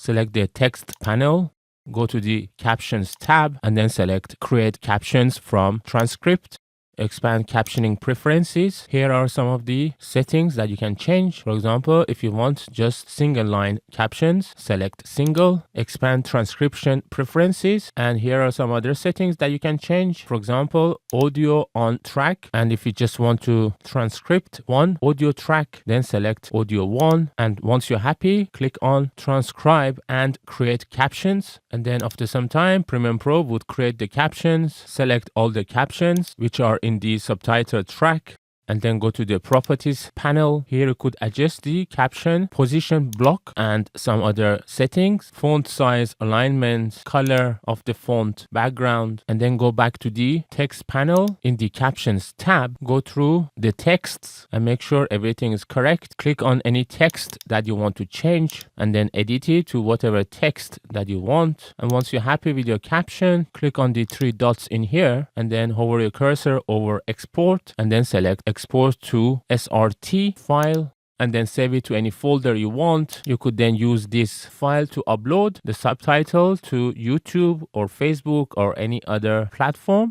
select the text panel, go to the Captions tab, and then select Create Captions from Transcript. Expand captioning preferences. Here are some of the settings that you can change. For example, if you want just single line captions, select single. Expand transcription preferences, and here are some other settings that you can change. For example, audio on track, and if you just want to transcript one audio track, then select audio 1, and once you're happy, click on transcribe and create captions. And then after some time, Premiere Pro would create the captions. Select all the captions which are in the subtitle track, and then go to the properties panel. Here you could adjust the caption position block and some other settings, font size, alignment, color of the font, background, and then go back to the text panel. In the Captions tab, go through the texts and make sure everything is correct. Click on any text that you want to change and then edit it to whatever text that you want. And once you're happy with your caption, click on the 3 dots in here and then hover your cursor over export and then select export to SRT file, and then save it to any folder you want. You could then use this file to upload the subtitle to YouTube or Facebook or any other platform.